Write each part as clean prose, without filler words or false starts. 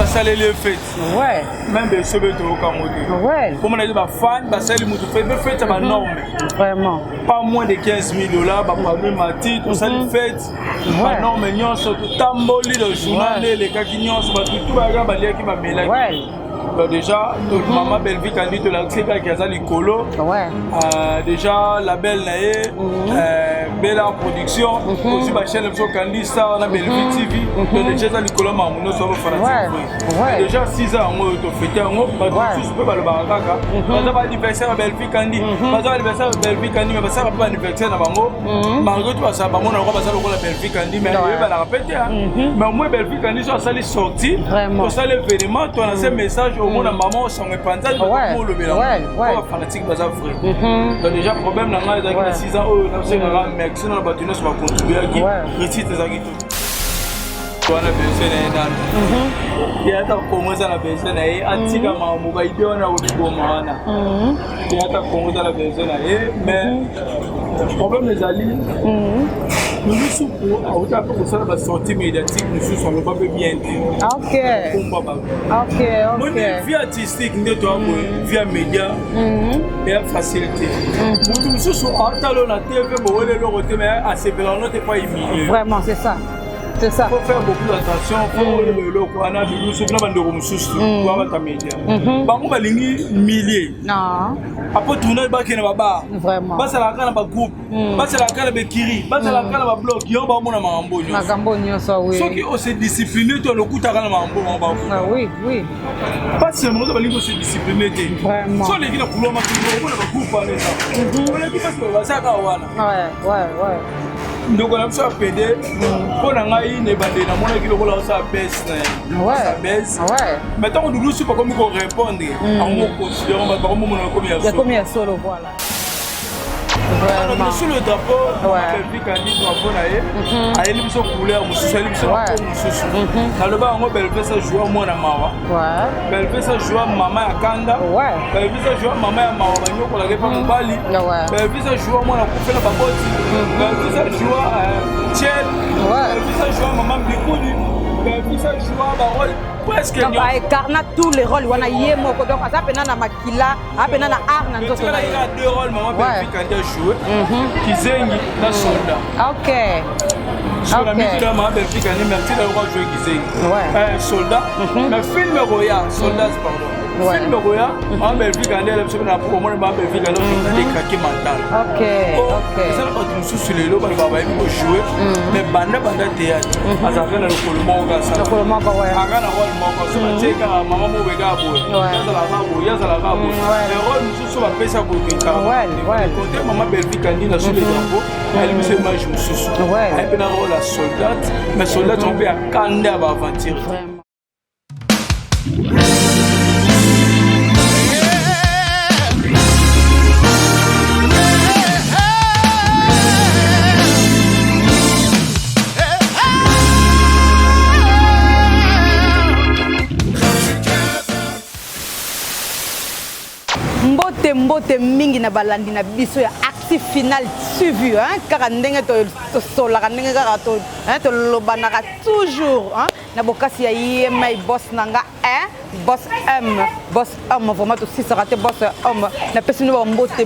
ça les fêtes. Ouais. Même des cheveux de Okamoto. Ouais. Comme on a dit, ma fan, bah ça les motos fêtes, les fêtes, c'est ma norme. Vraiment. Pas moins de 15 000 $, bah pas même ma titre, tout ça les fêtes. Ma norme, n'y surtout tamboli le journal, les gars qui n'y ont pas tout va regarder, bah qui m'a mis là. Ouais. Donc déjà, maman Belvic a dit de la Xéga qui a ça l'écolo. Ouais. Déjà, la belle naïe, Bella Production, aussi ma chaîne de Candy Star, on a Belvic TV. Donc déjà, ça l'écolo, maman, nous sommes fanatique. Déjà, 6 ans, on a fêté, on a tous peu le baraka. On a l'anniversaire de Belvic Candy. On a l'anniversaire de Belvic Candy, mais ça n'a pas l'anniversaire de Bango. Malgré tout, ça, on a le Belvic Candy, mais on va la répéter. Mais moi, Belvic Candy, ça les sorti. Pour ça, l'événement, tu as un message. Au moins, la maman, son épanzage, le mélange. Fanatique, c'est vrai. Donc, déjà, problème, il y a 6 ans, on a un mec, sinon, on va continuer sur la contribuer à qui récite les agriculteurs. On a besoin d'un il y a un commencé à la besoin d'un antique à ma mobile, on a aussi bon mana. Il y a un commencé à la besoin d'un mais le problème les alliés. Nous sommes pour ça la sortie médiatique, nous sommes pas bien. Ok. Moi, vie artistique, via média, et la facilité. Nous sommes en talon à TV, mais à ces belles, on n'est pas humilié. Vraiment, c'est ça. C'est ça. Il faut faire beaucoup d'attention. Il faut le Kwana, nous sommes dans le Romussus, pour avoir ta média. Par contre, il y a milliers. Non. Après, tourner le bac, il y a pas. Vraiment. Parce que la canne a groupe, parce que la canne a kiri, parce que la canne a bloc, il y a pas mon amambo. Magambonio, ça, oui. Ceux qui ont se discipliné, tu as le coup de la mambo. Ah oui, oui. Pas seulement, tu vas se discipliner. Vraiment. Soit les gens qui ont le groupe, on a dit parce que ça va. Ouais. Donc on a besoin de pédé pour n'aller ne pas de la monnaie qui le roule ça baisse ça baisse maintenant on nous pas comme répondre à mon considère on va pas comme il y a combien solo voilà sur le drapeau Belvic a dit drapeau là il y a couleur mususu dans le bas on Belvic ça joue moi na mawa Belvic ça joue maman ya kanda Belvic ça joue maman ya mawa banyo ko la ke pa mobali Belvic ça joue moi na kufela baboti Belvic ça joue Tchel Belvic ça joue maman Bikudi Belvic ça joue ba rôle presque donc a incarné tous les rôles wana yemo ko donc ça pena na makila apena na art na nzoto na il a deux rôles maman Belvic a joué Kizengi na soldat OK sur la musique de maman Belvic a merci d'avoir joué Kizengi soldat mais film royal soldat pardon film royal maman Belvic a l'air de pour moi maman Belvic a l'air craquer mental OK ça n'a pas de souci sur les lots parce que baba il jouer mais banda théâtre azaka na le colombo ga ça agana rôle moko so bateka maman mo bega boy yazala rabo le rôle mususu ba pesa ko kinka côté maman Belvic a na sur les drapeaux elle me fait match mususu elle peut na rôle à soldat mais soldat on peut à kanda ba aventure mbote mingi na balandi na biso ya actif final suivi kaka ndenge to solaka ndenge kaka to lobanaka toujours na bokasi ya yemai boss nanga boss homme vraiment to sisaka te boss homme na pesi no mbote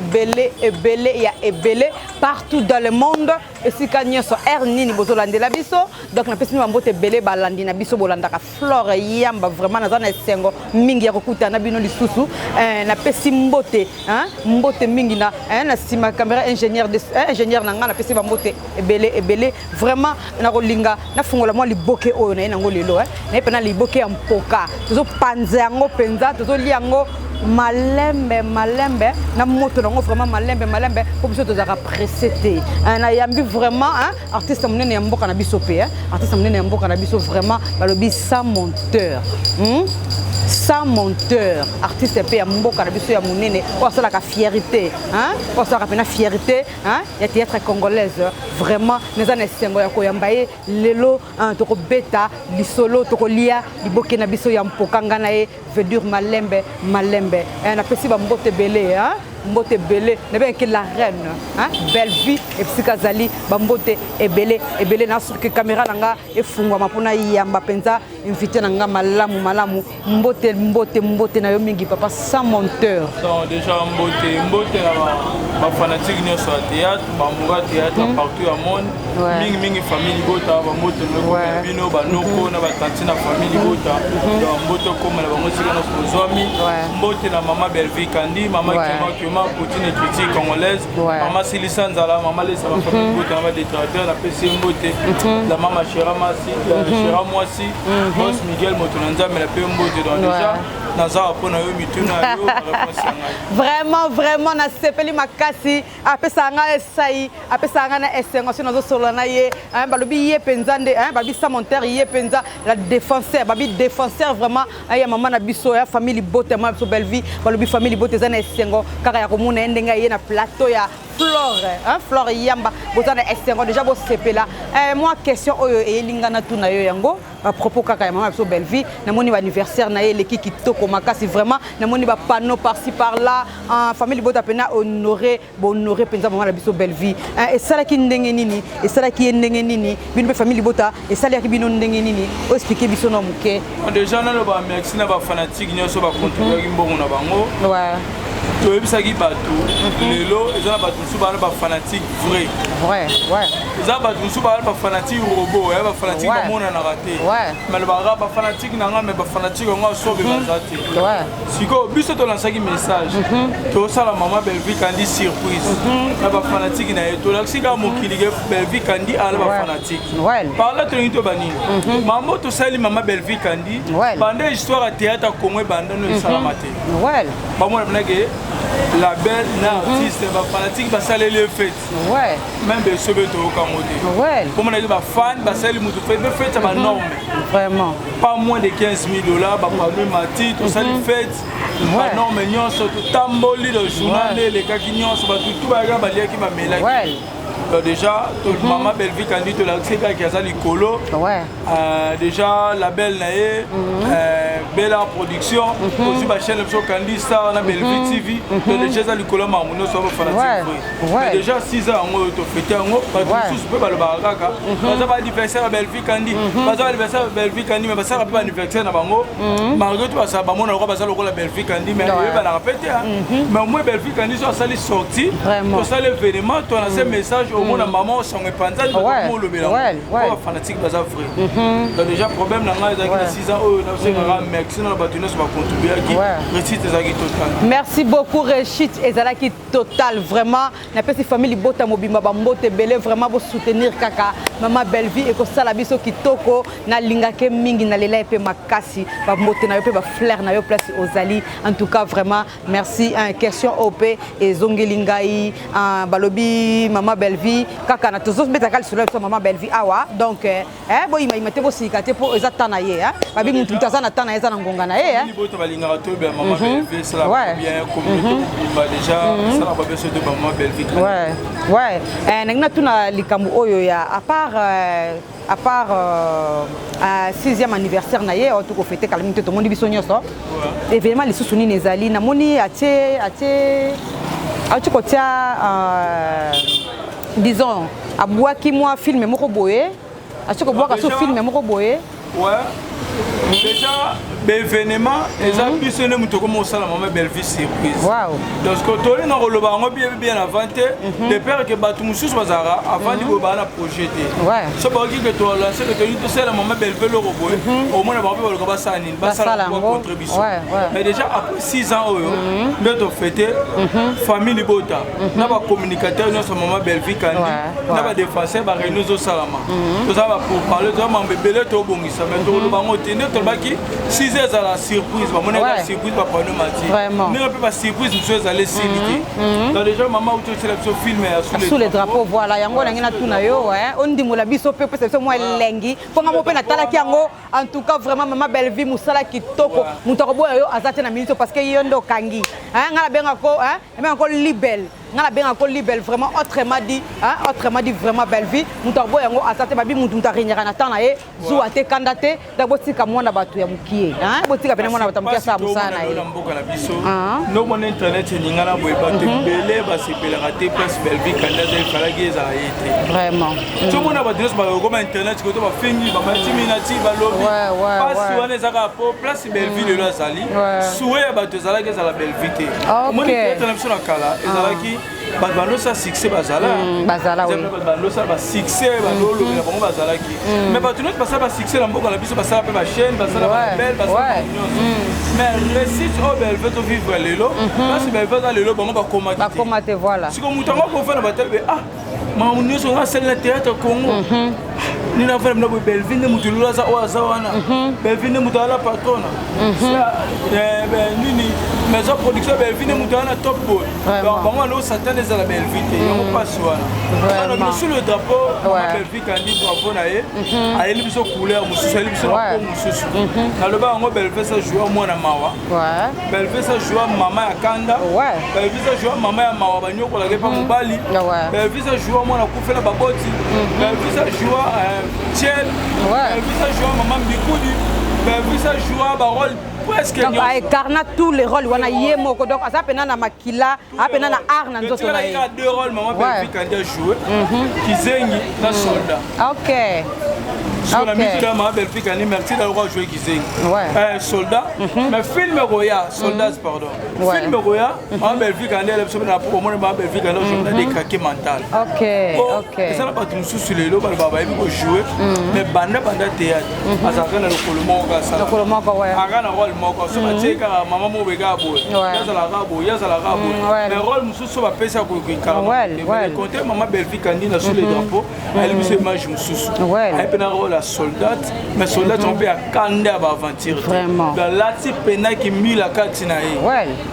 ebele ya ebele partout dans le monde esika nyonso nini bozolandela biso donc na pesi no mbote ebele balandi na biso bolandaka flore yamba vraiment na zona esengo mingi ya kokuta na bino lisusu na pesi mbote mingi na sima caméra ingénieur nanga na pesi ba mbote ebele vraiment na kolinga na fungola mwa liboke oyo na yango lelo na pena liboke ya mpoka tozo panza yango penza tozo liango malembe na moto nango vraiment malembe pour biso tozaka pressé na yambi vraiment artiste monene ya mboka na biso pe artiste monene ya mboka na biso vraiment balobi sans monteur artiste pe ya mboka na biso ya monene o sala ka fierté o sala ka pena fierté ya théâtre congolaise vraiment neza na sengo ya koyamba ye lelo to ko beta lisolo to ko lia liboke na biso ya mpoka ngana ye veut dire malembe na pesi ba mbote belé mbote belé na bien que la reine hein belle vie et psychazali ba mbote ebele na que caméra nanga efungwa mapona yamba penza invité nanga malamu mbote na yo mingi papa sans monteur. Donc déjà mbote ba fanatique ni sur théâtre ba mura théâtre partout au monde mingi famille bota ba mbote no bino ba noko na ba tantina famille bota donc mbote comme na ba mosika na kozwami mbote na maman Belleville Kandi maman qui m'a poutine critique congolaise maman Silisa Nzala maman Lesa ba famille bota na détracteur la PC mbote la maman Chera Masi Chera Mwasi boss Miguel Motonanza mais la pe mbote donc déjà vraiment na sepeli makasi apesa nga esai apesa nga na esengo sino zo solo na ye balobi ye penza nde babi sa monteur ye penza la défenseur babi défenseur vraiment ya mama na biso ya famille bote ma biso Belleville balobi famille bote za na esengo kaka ya komuna endenga ye na plateau ya Flore Yamba bozana esengo déjà bo sepela moi question oyo elingana tuna yo yango à propos kaka ya mama biso Belleville na moni anniversaire na ye leki kitoko makasi vraiment na moni ba panneau par-ci par-là famille bota pena honorer penza mama na biso Belleville et sala ki ndenge nini et sala ki ndenge nini bino famille bota et sala ki bino ndenge nini o expliquer biso no muke déjà na ba merci na ba fanatique nyoso ba contribuer mbongo na bango tu es bisa qui bateau lelo ezana bateau sous ba fanatique vrai ezana bateau sous ba fanatique robot ba fanatique ba mona na raté mais ba fanatique na nga mais ba fanatique nga sobe bazati siko biso to lancer qui message to sala maman Belleville Kandi surprise na ba fanatique na to laxika mokili Belleville Kandi ala ba fanatique par là to nito bani maman to sali maman Belleville Kandi bande histoire à théâtre comme bande no salamate ba mona bnage la belle artiste va fanatique va saler les fêtes même de ce beto kamote comme on a dit ba fan va saler mutu fête ba norme vraiment pas moins de $15,000 ba parler mati tout ça les fêtes ba norme nyonso tout tamboli le journal les kakignon ba tout ba ga ba lia ki ba melaki déjà maman Belleville Kandi to la seka ki azali kolo déjà la belle nae Bella production aussi ba chaîne so Kandi Star na Belleville TV déjà azali kolo mamuno so ba fanatique déjà 6 ans ngo to fêter ngo ba tous peut ba le baraka ba ba anniversaire Belleville Kandi ba anniversaire Belleville Kandi mais ba ça pas anniversaire na bango malgré tout ça ba mona ko ba ça le Belleville Kandi mais ba la répéter mais moi Belleville Kandi so sali sorti to sali événement to na ce message au monde maman son panza pour le mélange fanatique baza vrai donc déjà problème na nga ezaki 6 ans oyo na sengaka merci na batuno so ba contribuer ki réussite ezaki total merci beaucoup réussite ezalaki total vraiment na pesi famille bota mobimba ba mbote belé vraiment bo soutenir kaka maman Belleville et ko sala biso kitoko na lingake mingi na lela pe makasi ba mbote na yo pe ba flair na yo place ozali en tout cas vraiment merci question OP et zongelingai balobi maman Belleville kaka na tozo beta kali sur maman Belleville awa donc bo imate bo sikate po ezata na ye babi mutu taza na tana eza na ngonga na ye ni boto balinga to be maman Belleville ça la bien communauté ba déjà ça la ba beso de maman Belleville nangina tuna likambu oyo ya à part 6e anniversaire na ye to ko fêter kalamite to mondi biso nyoso événement les sousuni nezali na moni atie ko tia disons abwaki moi film moko boye achiko bwaka so film moko boye déjà l'événement eza biso ne mutu comme osala maman Belleville surprise donc que toli na koloba ngo bien avant de peur que batu mususu bazara avant de ba na projeter so ba ki que to lancer que to sala maman Belleville le robot au moins ba ba ba sala ba sala contribution mais déjà après 6 ans oyo notre fêter famille bota na ba communicateur no maman Belleville Kandi na ba défenseur ba réunion zo salama to ça va pour parler de maman Belleville to bongisa mais to lo ba ngo tene to ba ki 6 heures à la surprise ba mona la surprise ba prendre mati ne peut pas surprise nous aller siliki donc déjà maman auto sélection filmer sous les drapeaux voilà yango na ngina tuna yo on ndimola biso pe c'est moi lengi ponga mo pe na tala ki yango en tout cas vraiment maman Belleville musala kitoko mutako boyo azate na minute parce que yondo kangi ngala benga ko même encore libel ngala benga ko libel vraiment autrement dit vraiment belle vie mutarbo yango asate babi mutu mutarinyaka na tana e zuwa te kandate da botika mwana batu ya mukie botika pena mwana batamukia sa musana e no mon internet ningana boy batu bele ba sepela raté place belle vie kandate fala geza yete vraiment tout mona ba dress ba ko ba internet ko to ba fingi ba matiminati ba lobi pas wana zaka po place belle vie de la zali soué batu zala geza la belle vie te mon internet sur la kala ezalaki bando ça succès bazala oui bando ça ba succès bando le bango bazala ki mais batu notre pas ça ba succès la mboko la biso ba ça pe ba chaîne ba ça ba belle ba ça mais réussite au belle veut vivre lelo parce que belle veut lelo bango ba commater voilà si comme mutango ko faire ba tel ma unio so na scène théâtre Congo ni na faire na belle vie ne mutu loza o azawana belle vie ne mutu ala patrona nini mais en production belle vie ne mutu ala top boy bango no satan les la belle vie on passe wana on sur le drapeau belle vie kandi bravo na ye ayeli biso couleur mususu ayeli biso na mususu na le bango belle vie ça jouer mwana mawa belle vie ça jouer mama ya kanda belle vie ça jouer mama ya mawa banyoko la kepa mobali belle vie ça jouer mwana kufela baboti belle vie ça jouer tiel belle vie ça jouer maman bikudi belle vie ça jouer ba rôle presque donc incarna tous les rôles wana yemoko donc ça pena na makila apena na art na nzoto na ye il y a deux rôles maman belle vie quand jouer kizengi na soldat OK sur la musique de ma belle fille quand merci d'avoir joué kizengi soldat mais film roya soldats pardon film roya ma belle fille quand elle est na pour moi ma belle fille quand je me décraqué mental OK ça n'a pas tout sur les lots baba il faut jouer mais banda théâtre azaka na lokolo moko ça lokolo moko aga na rôle moko so bateka maman mo bega boy yazala rabo mais rôle mususu ba pesa ko mais compter maman belle fille quand na sur les drapeaux elle me se image mususu elle pena rôle la soldate mais soldate on peut à kanda ba aventure vraiment dans la type pena qui mis la carte na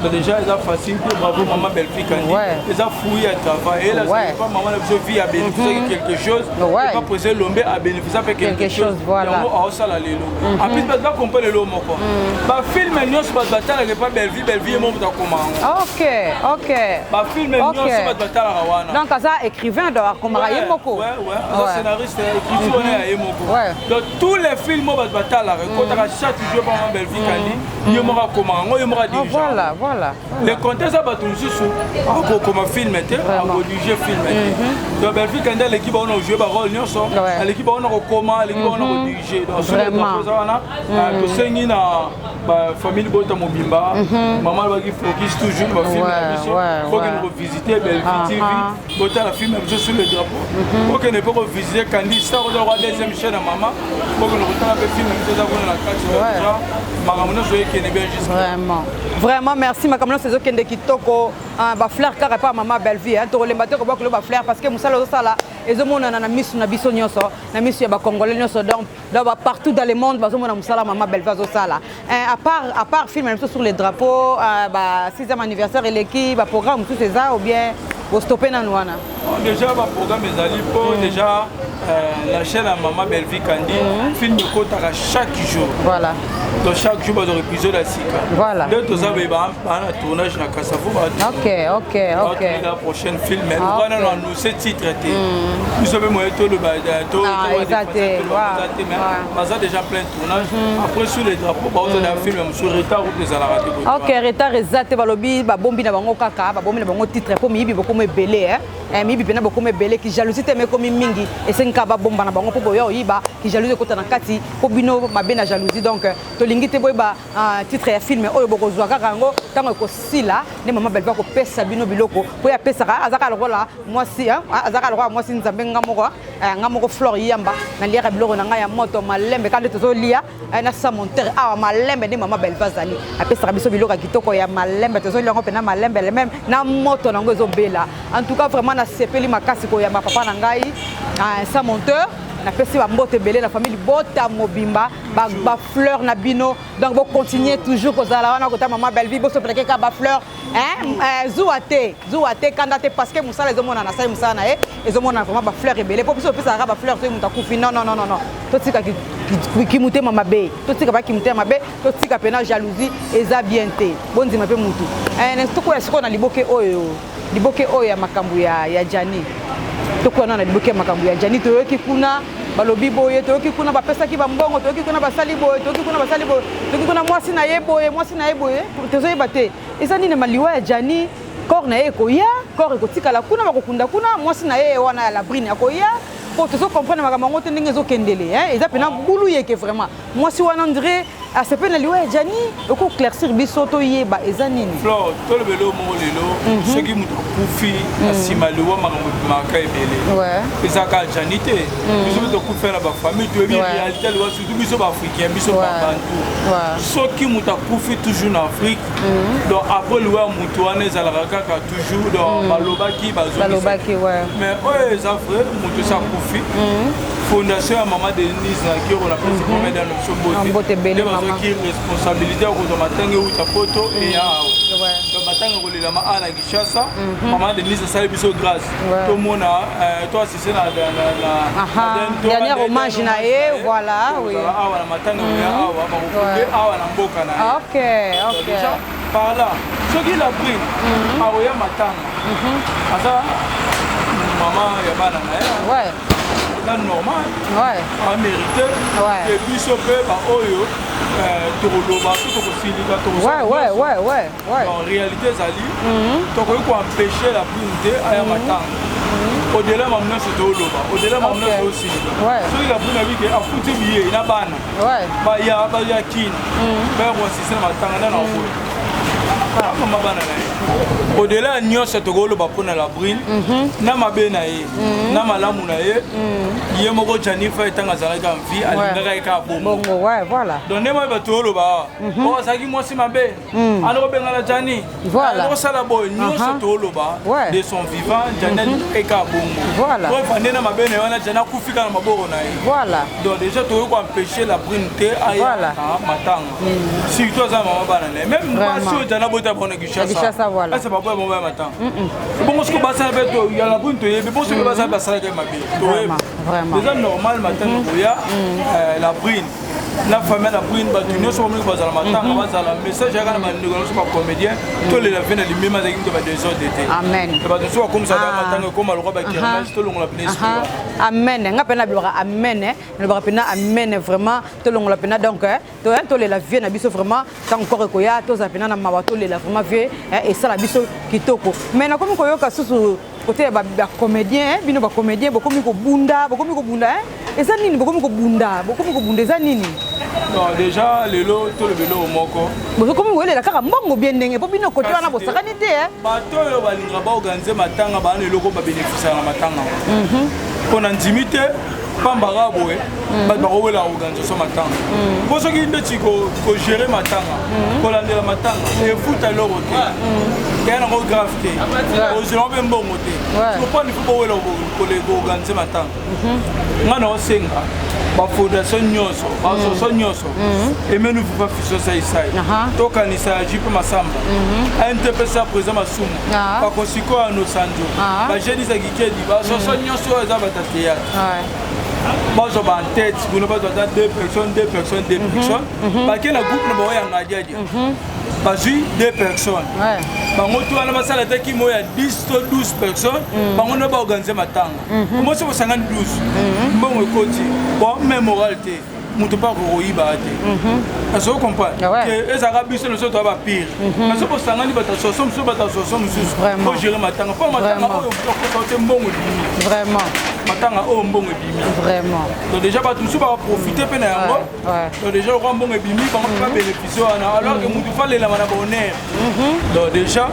donc déjà ils a facile bravo maman belle fille quand ils a fouillé à travail et là c'est pas maman a vie à bénéficier quelque chose pas poser l'ombe à bénéficier avec quelque chose voilà on ça la lelo en plus pas comprendre le mot quoi ba film nyos ba batala pas belle vie mon ta comment OK ba film nyos ba batala wana donc ça écrivain de komara yemoko scénariste écrivain on est yemoko donc tous les films ba batala quand chaque jour par belle vie kandi yemoko comment yemoko dirigeant voilà les contextes ba tout sous comme film était diriger film donc belle vie kandi l'équipe on a joué ba rôle nyos l'équipe on a comment l'équipe on a diriger donc vraiment to sengi na ba famille bota mobimba maman va qui focus toujours ba film faut que nous revisiter belle TV bota la film sur le drapeau faut que nous revisiter Candy ça on aura deuxième chaîne à maman faut que nous retourne le film nous avons la carte makamuna zo yeke ne bien juste vraiment merci makamuna sezo kende kitoko ba fleur kara pa maman belle vie to kolemba te ko ba ko ba fleur parce que musala zo sala ezomona na misu na biso nyonso na misu ya ba congolais nyonso donc partout dans le monde bazomona musala maman belle vie zo sala à part film sur les drapeaux ba 6e anniversaire et l'équipe ba programme tout ça ou bien au stopper na nwana déjà ba programme ezali pour déjà la chaîne à maman belle vie kandi film ko ta chaque jour voilà donc chaque jour dans épisode à Sika voilà donc tout ça ba na tournage na Kasavu OK la prochaine film mais on va nous ce titre nous sommes moi tout le bateau ça déjà plein tournage après sur les drapeaux ba on a film sur retard ou des alarate OK retard exact balobi ba bombi na bango kaka ba bombi na bango titre pour mibi beaucoup me belé mibi pena beaucoup me belé qui jalousie te me comme mingi et c'est nka ba bomba na bango pour boyo yiba qui jalousie kota na kati po bino mabe na jalousie donc to lingi te boyba titre ya film oyo boko zwa kaka ngo tango ko sila ne maman belle ko pesa bino biloko po ya pesa azaka lokola moi si azaka lokola moi si nzambe ngamoko fleur yamba na liaka biloko na nga ya moto malembe kandi tozo lia na sa monteur malembe ne maman belle bazali a pesa biso biloko kitoko ya malembe tozo lia ngo pena malembe le même na moto na ngo ezobela en tout cas vraiment na sepeli makasi ko ya papa na ngai sa monteur na pesi ba mbote belé la famille bota mobimba ba fleur na bino donc vous continuez toujours ko zala wana ko ta maman belle vie bo so pleke ka ba fleur zuate kandate parce que musala ezomona na sai musala na ezomona vraiment ba fleur belé po so pesa ba fleur to muta kufi non to tika ki mutema mabe to tika ba ki mutema mabe to tika pena jalousie eza bien te bonzima pe mutu to ko esiko na liboke oyo liboke oyo ya makambo ya Jani tokona na liboke ya makambo ya Jani toyoki kuna balobi boye toyoki kuna bapesaki bambongo toyoki kuna basali boye toyoki kuna mwasi na ye boye tozoyeba te eza nini maliwa ya Jani corps na ye ekoya corps ekotikala kuna bakokunda kuna mwasi na ye wana ya labrine akoya po tozo comprendre makambo yango te ndenge ezokendele eza pena bulu yeke vraiment mwasi wana ndire asepe na liwa ya Jani okoclaircir biso toyeba eza nini Flore tolobelo moko lelo soki moto akufi nsima liwa makambo ebimaka ebele ezaka Jani te biso mpe tokufi na bafamille toyebi réalité liwa surtout biso baafricain biso babantu soki moto akufi toujours na Afrique donc après liwa ya moto wana ezalaka kaka toujours donc balobaki bazobaki mais oyo eza vrai moto esi akufi fondation ya Maman Denise na kio na pesi pour mettre dans l'option beauté nde bazwaki responsabilité ya kozwa matanga euta poto eya awa donc matanga kolelama a na Kinshasa Maman Denise asali biso grâce tomona toasise na dernier hommage na ye voilà awa na matanga oya awa bakokonde awa na mboka na ye déjà par là soki la prime aoya matanga aza mama ya bana na ye c'est normal a mérité et puis ce peu oyo tokoloba tokosilika en réalité ezali tokoki koempêcher la prime aya matanga au-delà mamna c'est toloba au-delà mamna c'est aussi soki la prime abike afuti biye na bana baya kini bayakosise na matanga nde na koyo mama bana na ye au-delà nyonso tokoloba mpona la brine na mabe na ye na malamu na ye ye moko Jani fa etanga azalaki en vie alingaka ye kaka bongo donc nde moyeba tokoloba awa o azalaki mwasi mabe alokobengana Jani alokosala boye nyonso tokoloba de son vivant Jani alingaka ye kaka bongo po efande na mabe na ye wana Jani akufika na maboko na ye donc déjà tokoki koempêcher la brine te aya matanga surtout aza mama bana na ye même basi oyo Jani abota bona Kinshasa c'est pas bon maman matin bon ce que basa beto ya la brune toyebi bon ce que basa basala ka mabe toyebi déjà normal matin ya la brune la famille la brune ba tunyo so mo bazala matanga bazala message ya kana ba ndeko so ba comédien to le la vena li mema zakinto ba des autres d'été amen ba so comme ça da matanga comme aloko ba kirmes to longola pena amen nga pena bilora amen ne ba pena amen vraiment to longola pena donc to le la vie na biso vraiment tant encore ko ya to za pena na mabato le la vraiment vie et ça la biso kitoko mais na comme ko yoka susu côté ba comédien bino ba comédien bokomi ko bunda et ça nini bokomi ko bunda za nini non déjà lelo to le belo moko bokomi wele la kaka mbongo bien ndenge po bino côté wana bosakani te ba to yo balinga ba organiser matanga ba ne loko ba bénéficier na matanga pona ndimite pambara boye ba wela organisation matanga po soki ndeti ko gérer matanga ko landela matanga e futa loko te kana ko grave te o zelo be mbongo te ko pa ni fuko wela ko le organiser matanga ngana osenga ba fondation nyonso ba so nyonso et même nous faut faire ça ici to kanisa jipe masamba NTPC présent masumu ba kosiko no sanjo ba jeudi za gikedi ba so nyonso za ba théâtre moi je en tête vous ne pas dans deux personnes parce que le groupe ne va rien à dire parce que deux personnes bango tu ana basala te ki moya 10 to 12 personnes bango ne ba organiser matanga comment c'est pour 52 bon côté bon même moralité mutu pa ko yiba te aso comprendre que les arabes sont les autres ba pire mais c'est pour sangani bata sosom pour gérer matanga pas matanga ko côté mbongo vraiment matanga o mbongo bimi vraiment donc déjà ba tout ba profiter pe na yango donc déjà ko mbongo bimi ba pas bénéficier alors que mutu fallait la mana bonheur donc déjà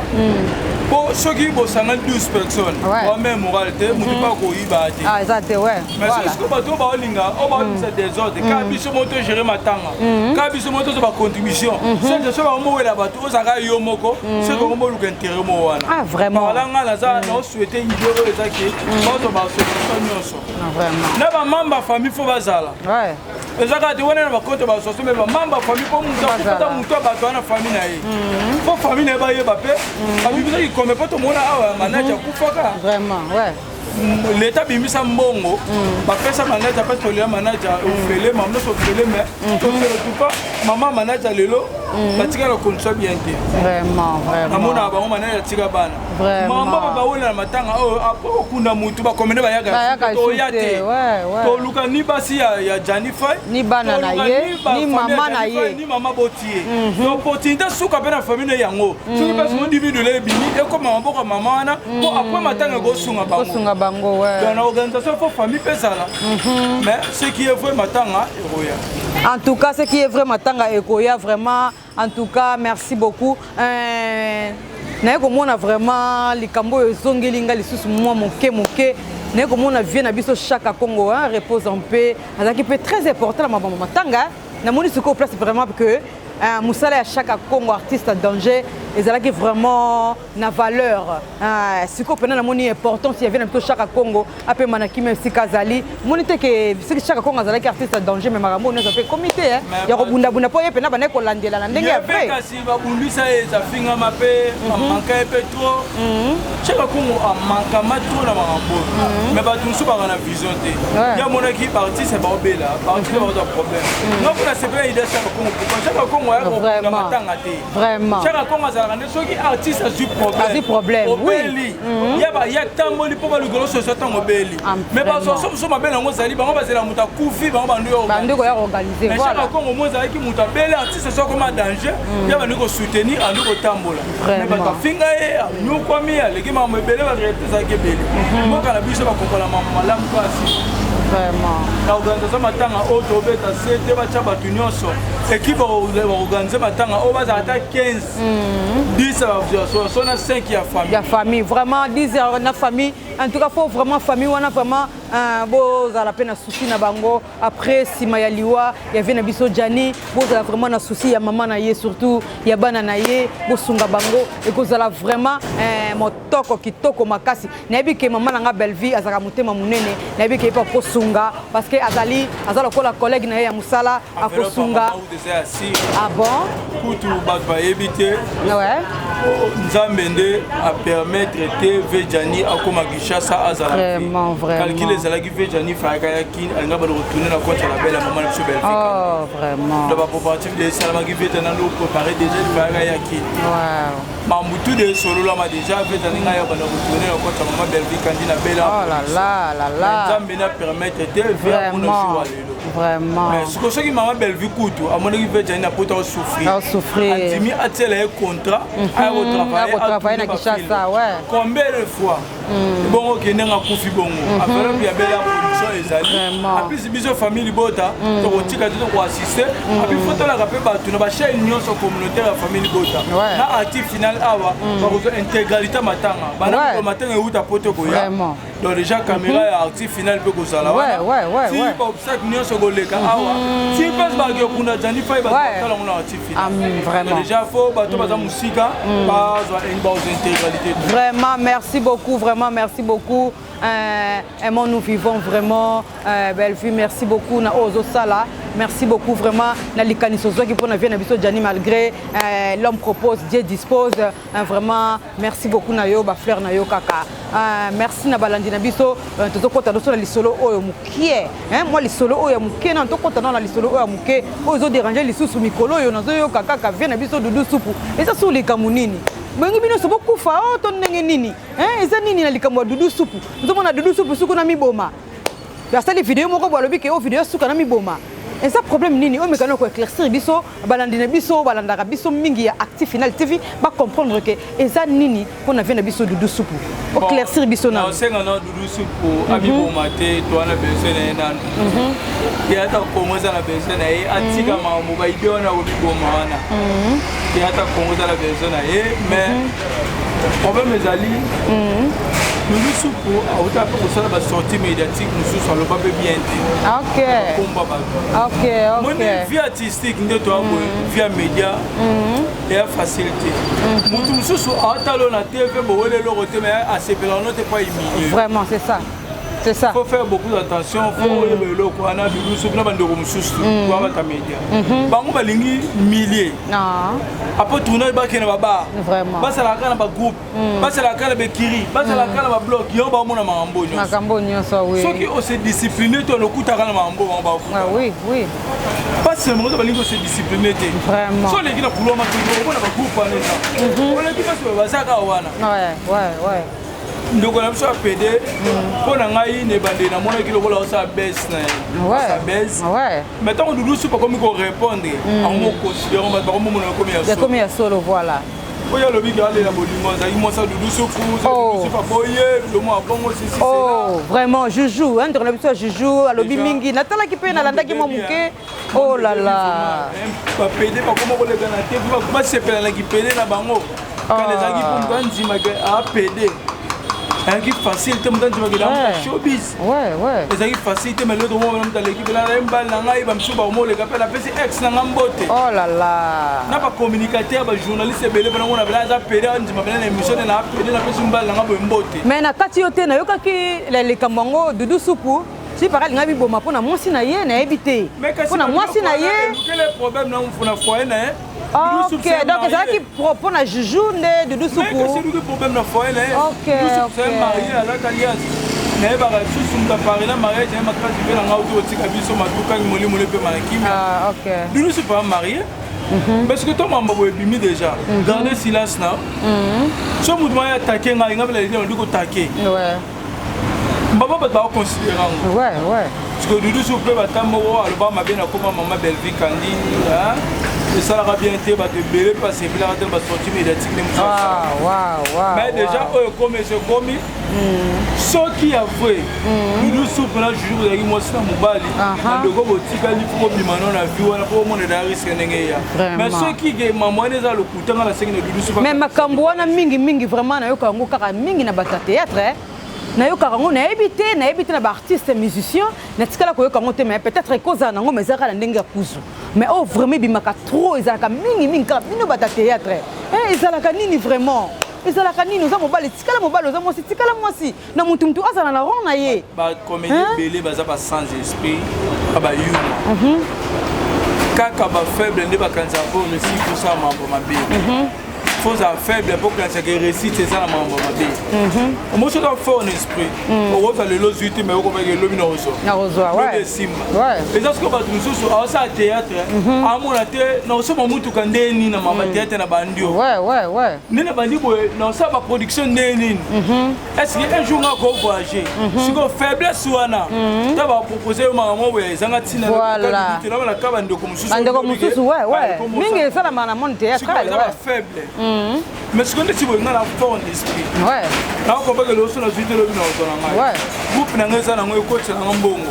pour ceux qui bossent 12 personnes ou même moralité mutu pa ko yiba te exact ouais mais ce que bato ba olinga o ba c'est des autres quand biso moto gérer matanga quand biso moto so ba contribution c'est ça ba mo wela bato o saka yo moko c'est ko mo luka intérêt mo wana ah vraiment wala ngala za no souhaiter ngiro ezaki bato ba solution nyonso vraiment na ba mamba famille fo bazala ouais ezaka te wana ba konto ba soso me ba mamba famille ko mutu ko mutu bato na famille na ye fo famille na ba ye ba pe ba bibisa ki comme pas to mona awa manager kufaka vraiment ouais l'état bimisa mbongo bapesa manager parce que le manager ofele maman so ofele mais tout pas maman manager lelo batika la condition bien te vraiment amona ba manager tika bana Mamba ba wona matanga apo kuna mutu ba komene ba yaga to yate to luka ni basi ya Janify ni bana na ye ni mama na ye ni mama botie to opportunité suka bena famille yango suka basi mo dividu le bini e ko mama ko mama wana ko après matanga go sunga bango dans l'organisation faut famille pesala mais ce qui est vrai matanga eroya. En tout cas, ce qui est vraiment Tanga Ekoya, vraiment, en tout cas, merci beaucoup. On a vraiment les Cambo et Zongelinga, les sous moi, moké. On a vu Nabiso chaque Congo, repose en paix. C'est qui est très important, ma Tanga. Na moni ce qu'on place vraiment que Moussala à chaque Congo artiste en danger et ça qui vraiment na valeur ce qu'on prend la moni important s'il y avait un peu chaque Congo après manaki même si Kazali moni te que c'est chaque Congo azala qui artiste en danger mais marambo on a fait comité ya robunda bunda po yepena bana ko landela na ndenge après kasi ba bundisa eza finga mape manka epe trop chaque Congo a manka matro na marambo mais ba tunsu ba na vision te ya monaki parti c'est ba obela parti ba de problème non pour la CPI de chaque Congo chaque Congo vraiment chaque Congo azala ne soki artiste a su problème oui ya tamboli po ba lugolo so tango beli mais ba so mabela ngo zali bango bazela muta kufi bango bandu ko ya organiser voilà chaque Congo mo zali ki muta beli artiste so comme danger ya ba ko soutenir andi ko tambola mais ba ka finga e ñu ko mi ale ki mama beli ba rete za ke beli mo kana biso ba kokola mama malamu kasi vraiment na organisation matanga auto beta c'était ba chaba tunyoso équipe organiser matanga o ba za ata 15 10 so na 5 ya famille vraiment 10 na famille en tout cas faut vraiment famille wana vraiment bo za la peine souci na bango après sima ya liwa ya vena biso Jani bo za vraiment na souci ya maman na ye surtout ya bana na ye bo sunga bango et ko za la vraiment motoko kitoko makasi na bi ke maman nga belle vie azaka mutema munene na bi ke pa ko sunga parce que azala ko la collègue na ye ya musala akosunga ah bon kutu ba ba éviter ouais Nzambende a permettre te Vejani akoma Gishasa azala vraiment calculer ezalaki Vejani faka yakin alanga ba retourner na contre la belle maman de Belgique oh vraiment donc pour partir de Salamaki Vejana nous préparer déjà faka yakin wow Mambutu de solo là ma déjà Vejani nga ya ba retourner na contre maman Belgique candina belle oh là là Nzambende a permettre te faire pour nous vraiment mais ce que ce qui maman Belgique kutu a mon équipe Vejani na poto souffrir Antimi a tel contrat à travailler na Kinshasa ouais combien de fois bon OK nenga kufi bongo affaire bien belle production ezali a plus biso famille bota to kotika to assister a plus photo la rapé bato na ba chaîne nyonso communautaire ya famille bota na actif final awa ba ko intégralité matanga bana ko matanga uta poto ko ya donc déjà caméra ya actif final pe ko sala ouais si ba obstacle nyonso ko leka awa si passe ba ke kuna Janify ba tala mona actif final vraiment déjà faut bato baza musika ba intégralité vraiment merci beaucoup vraiment merci beaucoup nous vivons vraiment belle vie merci beaucoup na ozo sala merci beaucoup vraiment na likaniso qui pour na vie na biso Jani malgré l'homme propose Dieu dispose vraiment merci beaucoup na yo ba fleur na yo kaka merci na balandi na biso tozokota doso na lisolo oyo mukie moi lisolo oyo mukie na tokota na lisolo oyo mukie ozo déranger lisusu mikolo yo nazo yo kaka vie na biso dudu supu eza sulika munini Bengi bino sobo kufa o to ndenge nini eza nini na likambo dudu supu nzomona dudu supu suku na miboma ya sali video moko balobi ke o video suka na miboma eza problème nini o mekano ko éclaircir biso balandina biso balandaka biso mingi ya Active Final TV ba comprendre que eza nini pona vient na biso dudu supu o éclaircir biso na senga na dudu supu abiboma te to na besoin na nan ya ta komoza na besoin na e atika mambo ba ideo na obiboma wana ya ta komoza na besoin na e mais problème ezali dudu supu auta ko sala ba sortie médiatique nous sur le pas bien OK mon vie artistique nde to abo via média et facilité mutu mususu atalo na TV bo wele lo côté mais a sepela no te pas humilié vraiment c'est C'est ça. Faut faire beaucoup d'attention. Faut le quoi na Doudou Soupe na bandeko mususu kwa bata média. Bango balingi milliers. Non. Après tourner ba kena baba. Vraiment. Basa la kana ba groupe. Basa la kana ba kiri. Basa la kana ba bloc. Yo ba mona mambo nyonso. Makambo nyonso oui. Ceux qui ont se discipliné to lokuta kana mambo ba. Ah oui, oui. Pas seulement balingi se discipliné. Vraiment. So les qui na poulo ma ko na ba groupe pa neza. On a dit parce que bazaka wana. Ouais. ndoko na biso apede mpo na ngai ne bande namonaki lokola osa bese na ye sa bese mais ntango Doudou Soupe akomi korépondre akomoconsidère bato bakomomona yakomi ya solo voilà oyo alobiki alela bolingo azalaki mwasa Doudou Soupe aboye lomo abongo sisi vraiment Joujou ndeko na biso Joujou alobi mingi natalaki mpe nalandaki mwa moke oh là là bapede bakoma koleka na te basepelanaki pede na bango kana ezalaki mpo moto andimaka apede qui facilité mon temps de showbiz ezaki facilité mais l'autre moment dans l'équipe là mbal na ngai ba msuba mo le kapela pesi ex na ngambote oh là là na ba communicateur ba journaliste belé bana mona bela za pede ndima bela na émission na pede na pesi mbal na ngabo mbote mais na kati yote na yokaki le kambango Doudou Soupe si pareil ngabi boma pona mwasi na ye na ebité pona mwasi na ye quel est problème na mfuna foyer na ok, donc c'est ça qui propose à Joujou de Doudou Soupe. Mais c'est le problème de foyer là. Ok. C'est marié à la alliance. Mais bah tout ce qu'on parlé là mariage j'ai ma classe de la auto tika biso matuka ngoli mole pe maraki. Ah ok. Doudou Soupe pas marié. Parce que toi maman boy bimi déjà. Gardez silence là. So mouvement ya attaquer nga nga bela on dit ko attaquer. Ouais. Mbaba ba considérant. Ouais. Parce que Doudou Soupe ba tamoro alba ma bien comme maman Belvi Kandi hein. Et ça va bien été parce que belé parce que là on va sortir médiatique même ça. Mais déjà comme c'est commis ce qui a fait Doudou Soupe là jour avec moi c'est mobali de go botika li ko bimano na vie wana ko mona da risque ndenge ya mais ce qui est maman les a le couteau dans la scène de Doudou Soupe mais makambo wana mingi vraiment na yo kango kaka mingi na bata théâtre na yo karango na ebité na ba artiste musicien na tikala ko yo kango te mais peut-être cause na ngo mais ça la ndenge kuzu mais oh vraiment bimaka trop ezalaka mingi ka bino bata théâtre ezalaka nini vraiment ezalaka nini oza mobali tikala mobali oza mwasi tikala mwasi na mutu azala na rond na ye ba comédie belé baza ba sans esprit ba humour kaka ba faible nde ba kanza pour réussir tout ça mambo mabe faut être faible pour que ça réussite c'est ça la mambo mabe moi je dois faire un esprit on va aller le zuite mais on va aller le minoso na rozoa ouais les autres que ba tout ça ça théâtre à mon até non c'est mon mutu kandeni na mama théâtre na bandio ouais ni na bandi boy non ça ba production neni est-ce que un jour on va voyager si ko faiblesse wana ta ba proposer maman boy zanga tina voilà na ka bandeko mususu bandeko mususu ouais mingi ça la mana mon théâtre faible mais ce qu'on dit c'est que na la forme d'esprit ouais na ko ba ke lo so na zuite lo bino so na ngai ouais groupe na ngeza na ngoi coach na ngambongo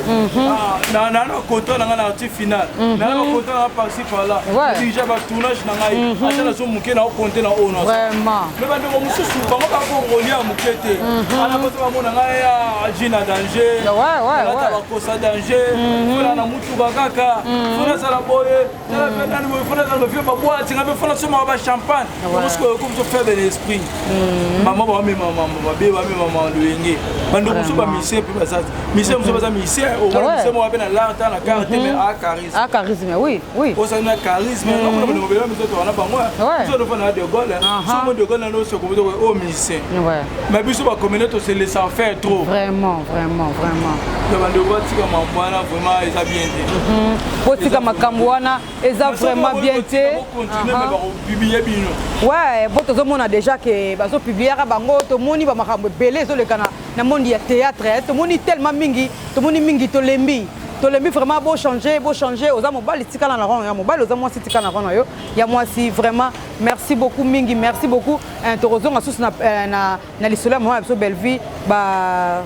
na contrat na ngana artiste final na contrat na parti par là déjà ba tournage na ngai atala so muke na compter na ono vraiment mais bandeko mususu bango ba ko rolia mukete ana ko ba mona ngai ya jina danger ouais ba ko sa danger fona na mutu ba kaka fona sala boye na fena ni fona na fio ba boîte ngabe fona so ma ba champagne parce que comme ça fait de l'esprit maman ba me maman ba be ba me maman luenge bandeko mususu ba mise pe ba ça mise mususu ba ça mise au moins c'est moi ben là dans la carte mais à charisme oui au ça na charisme on va nous mais ça on a pas moi ça doit faire de Gaulle ça mo de Gaulle na so ko au mise mais biso ba communauté c'est laisser faire trop vraiment le bandeko tika mambwana vraiment ils a bien été potika makambo wana eza vraiment bien été ouais bon tout le monde a déjà que bazo publier bango to moni ba makambo belé zo le kana na monde ya théâtre to moni tellement mingi to moni mingi to lembi vraiment beau changer oza mobali tikala na rond ya mobali oza mwasi tikala na rond yo ya mwasi vraiment merci beaucoup mingi merci beaucoup interrogation asusu na lisolo moi so Belvi ba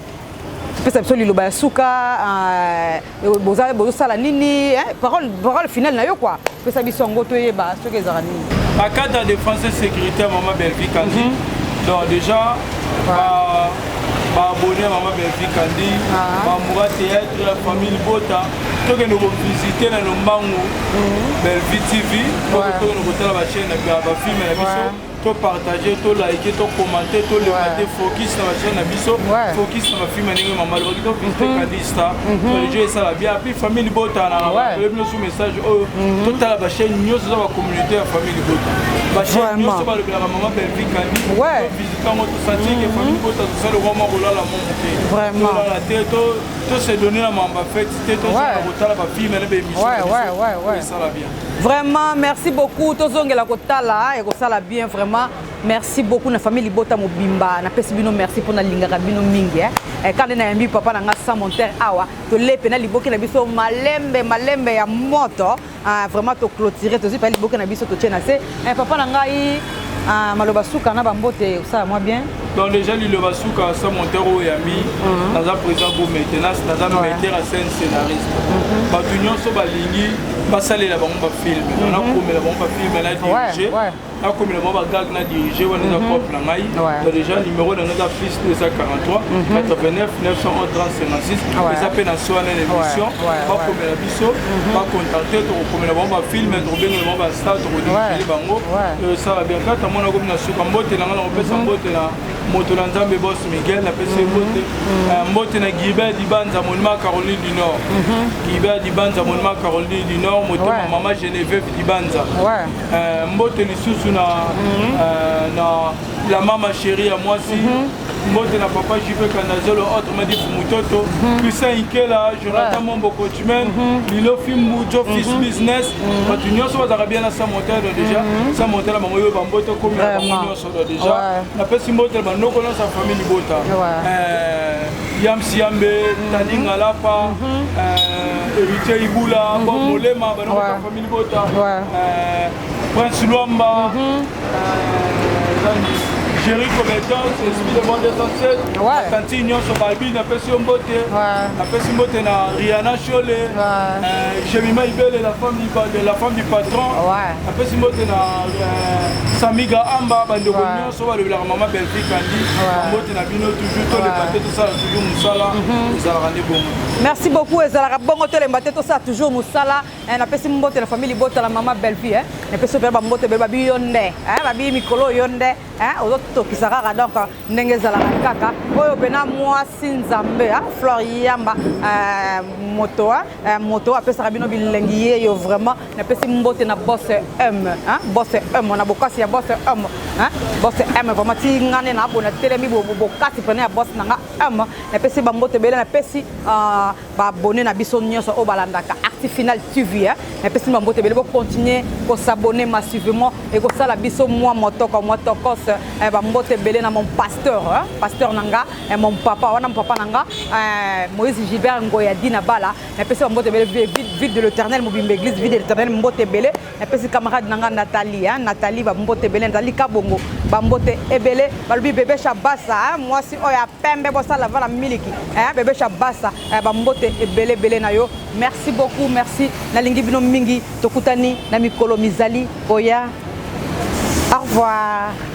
pesa biso liloba suka bozo sala nini parole finale na yo quoi pesa biso ngo to yeba soki ezaka nini à cadre de défense et sécurité maman Belvi Kandi donc déjà abonné à maman Belvi Kandi Moura théâtre la famille Bota to que nous visiter dans Lombango Belvi TV to que nous voir la chaîne ba film na biso to partager, to liker, to commenter, to levater focus na chaîne na biso, focus na film ndenge mama le to visiter Kandista. Le jeu ça va bien puis famille Bota na le sous message to tala ba chaîne news za ba communauté ya famille Bota. Ba chaîne news ba le maman Belvi Kandi. Visiter mo to sentir que famille Bota ça le vraiment rola la mon moké. Vraiment. La tête to se donner la mamba fête, to ça ba ba film na be mission. Ça va bien. Vraiment, merci beaucoup. Tozongela kotala et kosala bien vraiment. Merci beaucoup na famille Libota Mobimba. Na pesi bino merci pour na lingaka bino mingi quand na yambi papa na nga sa monter awa to lepe na liboki na biso malembe ya moto vraiment to clôturer to zipa liboki na biso to tiena se papa na ngai maloba suka na bambote ça moi bien. Donc déjà Liloba Suka sa monter au yami naza président pour maintenance naza metteur en scène scénariste. Batu nyonso balingi basalela bango ba film. On a commis la bango ba film na diriger. A commis la bango ba gag na diriger on a propre na ngai. Donc déjà numéro de notre plus 243 89 911 30 56. Ça peut na so na émission. Ba commis la biso, ba contacter to commis la bango ba film to bien le bango ba star to diriger bango. Ça va bien quand on a comme na suka mbote na ngala on peut s'embote na moto na Nzambe boss Miguel na pese mbote mbote na Guibert Dibanza monument Caroline du Nord Guibert Dibanza monument Caroline du Nord moto maman Geneviève Dibanza mbote lisusu na la maman chérie à moi si mbote na papa Jive Kanazelo autre m'a dit Mutoto Christian Ikela Jonathan Momboko Tumen Lilo film Mujo Fils Business Matunyo so bazaka bien na sa monteur déjà sa monteur la maman yo bambote comme la maman so déjà na pesi mbote banoko na sa famille Libota Yam Siambe Talinga Lapa Héritier Ibula Molema banoko sa famille Libota Prince Luamba Géry compétence, esprit de monde essentiel. Tanti Union sur Balbi, na pesi mbote. Na pesi mbote na Rihanna Cholé. Jemima Ibele, la femme du patron. Na pesi mbote na Samiga Amba, bandoko Union sur la maman Belfi Kandi. Mbote na bino toujours tous les bateaux tout ça toujours musala. Ça rendre bon. Merci beaucoup ezala bongo tous les bateaux tout ça toujours musala. Na pesi mbote la famille Bota la maman Belfi Na pesi ba mbote ba bi yonde. Ba bi mikolo yonde. Qui sera donc Nengezala Kaka, Oyopena Mwasi Nzambe, Fleur Yamba, moto, après Sarabino Bilengier, vraiment, n'a pas si mbote na boss M, boss M, on a beaucoup si boss M, boss M, vraiment, si ngane na bon, télémi bokasi prenez à boss nanga M, n'a pas si bambote belle, n'a pas si abonné na bisonnion sur Obalandaka, actif final TV, n'a pas si bambote belle, continuer pour s'abonner massivement et que ça la biso moi motoko mbote belé na mon pasteur pasteur nanga et mon papa wana papa nanga Moïse Gilbert Ngoya Dina Bala et puis mbote belé vide de l'Éternel mobimbe église vide de l'Éternel mbote belé et puis camarade nanga Nathalie Nathalie ba mbote belé Nathalie Kabongo ba mbote ebelé balubi bébé Chabassa moi si oya pembe bossa la vala miliki bébé Chabassa ba mbote ebelé na yo merci beaucoup merci na lingi bino mingi tokutani na mikolo mizali oya au revoir.